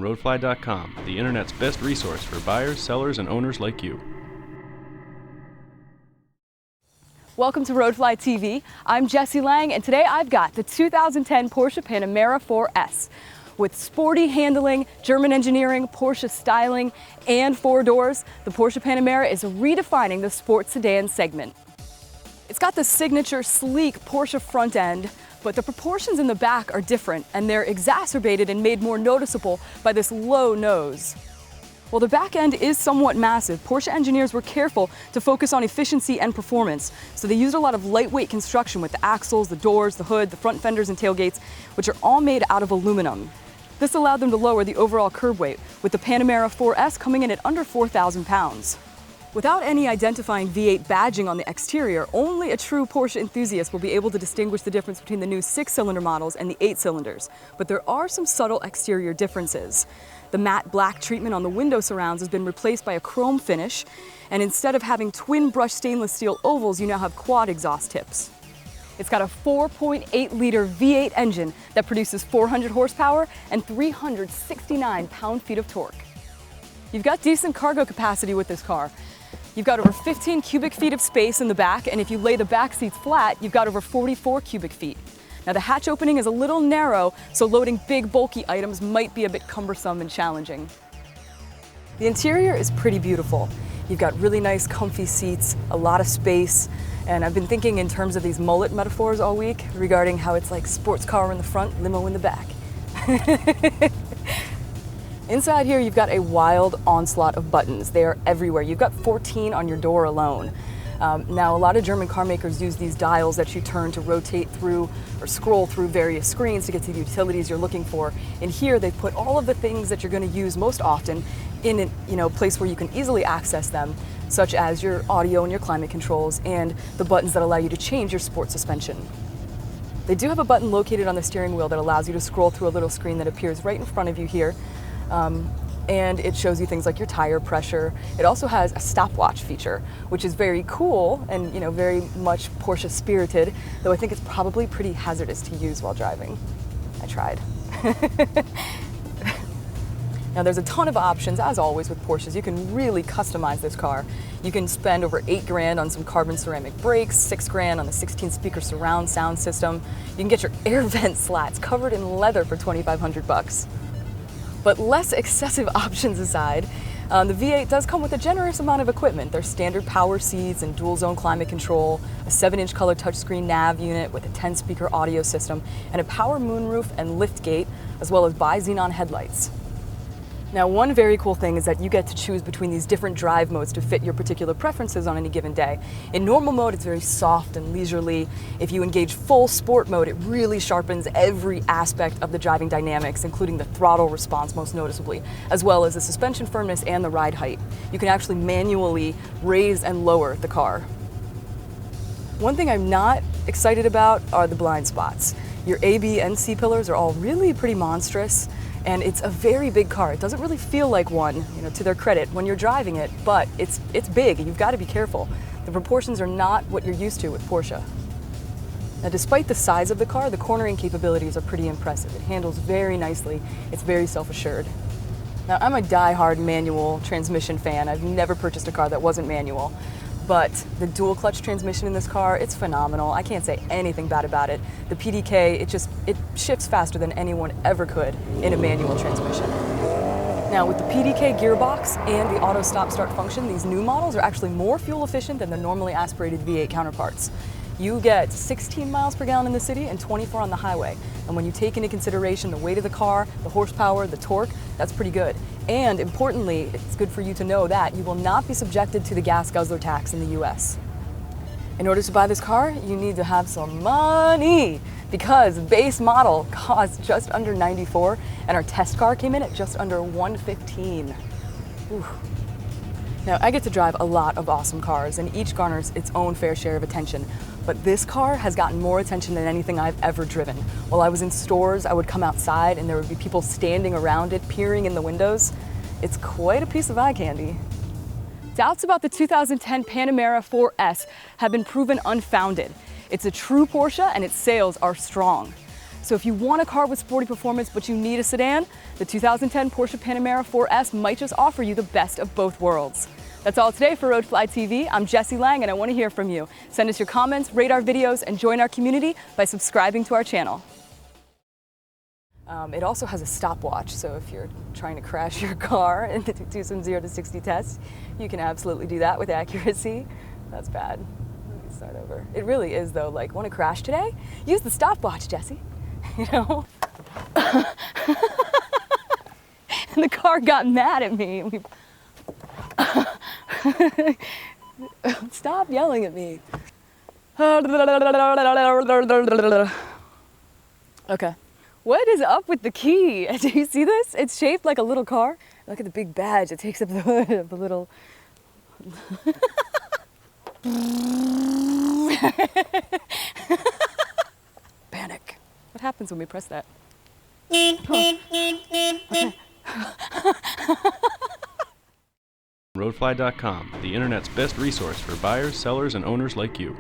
RoadflyTV.com, the internet's best resource for buyers, sellers, and owners like you. Welcome to Roadfly TV. I'm Jessi Lang, and today I've got the 2010 Porsche Panamera 4S. With sporty handling, German engineering, Porsche styling, and 4 doors, the Porsche Panamera is redefining the sports sedan segment. It's got the signature sleek Porsche front end, but the proportions in the back are different, and they're exacerbated and made more noticeable by this low nose. While the back end is somewhat massive, Porsche engineers were careful to focus on efficiency and performance, so they used a lot of lightweight construction with the axles, the doors, the hood, the front fenders and tailgates, which are all made out of aluminum. This allowed them to lower the overall curb weight, with the Panamera 4S coming in at under 4,000 pounds. Without any identifying V8 badging on the exterior, only a true Porsche enthusiast will be able to distinguish the difference between the new 6-cylinder models and the 8 cylinders. But there are some subtle exterior differences. The matte black treatment on the window surrounds has been replaced by a chrome finish, and instead of having twin brushed stainless steel ovals, you now have quad exhaust tips. It's got a 4.8-liter V8 engine that produces 400 horsepower and 369 pound-feet of torque. You've got decent cargo capacity with this car. You've got over 15 cubic feet of space in the back, and if you lay the back seats flat, you've got over 44 cubic feet. Now the hatch opening is a little narrow, so loading big bulky items might be a bit cumbersome and challenging. The interior is pretty beautiful. You've got really nice comfy seats, a lot of space, and I've been thinking in terms of these mullet metaphors all week regarding how it's like sports car in the front, limo in the back. Inside here, you've got a wild onslaught of buttons. They are everywhere. You've got 14 on your door alone. Now, a lot of German car makers use these dials that you turn to rotate through or scroll through various screens to get to the utilities you're looking for. And here, they've put all of the things that you're going to use most often in a place where you can easily access them, such as your audio and your climate controls and the buttons that allow you to change your sport suspension. They do have a button located on the steering wheel that allows you to scroll through a little screen that appears right in front of you here. And it shows you things like your tire pressure. It also has a stopwatch feature, which is very cool and very much Porsche spirited, though I think it's probably pretty hazardous to use while driving. I tried. Now there's a ton of options, as always with Porsches. You can really customize this car. You can spend over $8,000 on some carbon ceramic brakes, $6,000 on the 16-speaker surround sound system. You can get your air vent slats covered in leather for $2,500. But less excessive options aside, the V8 does come with a generous amount of equipment. There's standard power seats and dual zone climate control, a 7-inch color touchscreen nav unit with a 10-speaker audio system, and a power moonroof and liftgate, as well as bi-xenon headlights. Now, one very cool thing is that you get to choose between these different drive modes to fit your particular preferences on any given day. In normal mode, it's very soft and leisurely. If you engage full sport mode, it really sharpens every aspect of the driving dynamics, including the throttle response most noticeably, as well as the suspension firmness and the ride height. You can actually manually raise and lower the car. One thing I'm not excited about are the blind spots. Your A, B, and C pillars are all really pretty monstrous. And it's a very big car. It doesn't really feel like one, to their credit, when you're driving it, but it's big and you've got to be careful. The proportions are not what you're used to with Porsche. Now, despite the size of the car, the cornering capabilities are pretty impressive. It handles very nicely. It's very self-assured. Now, I'm a die-hard manual transmission fan. I've never purchased a car that wasn't manual. But the dual clutch transmission in this car, it's phenomenal. I can't say anything bad about it. The PDK, it shifts faster than anyone ever could in a manual transmission. Now with the PDK gearbox and the auto stop-start function, these new models are actually more fuel efficient than the normally aspirated V8 counterparts. You get 16 miles per gallon in the city and 24 on the highway. And when you take into consideration the weight of the car, the horsepower, the torque, that's pretty good. And importantly, it's good for you to know that you will not be subjected to the gas guzzler tax in the US. In order to buy this car, you need to have some money because base model costs just under $94 and our test car came in at just under $115. Ooh. Now, I get to drive a lot of awesome cars and each garners its own fair share of attention. But this car has gotten more attention than anything I've ever driven. While I was in stores, I would come outside and there would be people standing around it, peering in the windows. It's quite a piece of eye candy. Doubts about the 2010 Panamera 4S have been proven unfounded. It's a true Porsche and its sales are strong. So if you want a car with sporty performance but you need a sedan, the 2010 Porsche Panamera 4S might just offer you the best of both worlds. That's all today for RoadflyTV. I'm Jessi Lang and I want to hear from you. Send us your comments, rate our videos, and join our community by subscribing to our channel. It also has a stopwatch, so if you're trying to crash your car and do some 0 to 60 tests, you can absolutely do that with accuracy. That's bad. Let me start over. It really is though, like, want to crash today? Use the stopwatch, Jessi. You know? And the car got mad at me. Stop yelling at me. Okay. What is up with the key? Do you see this? It's shaped like a little car. Look at the big badge. It takes up the hood of the little... Panic. What happens when we press that? Oh. Okay. Roadfly.com, the internet's best resource for buyers, sellers, and owners like you.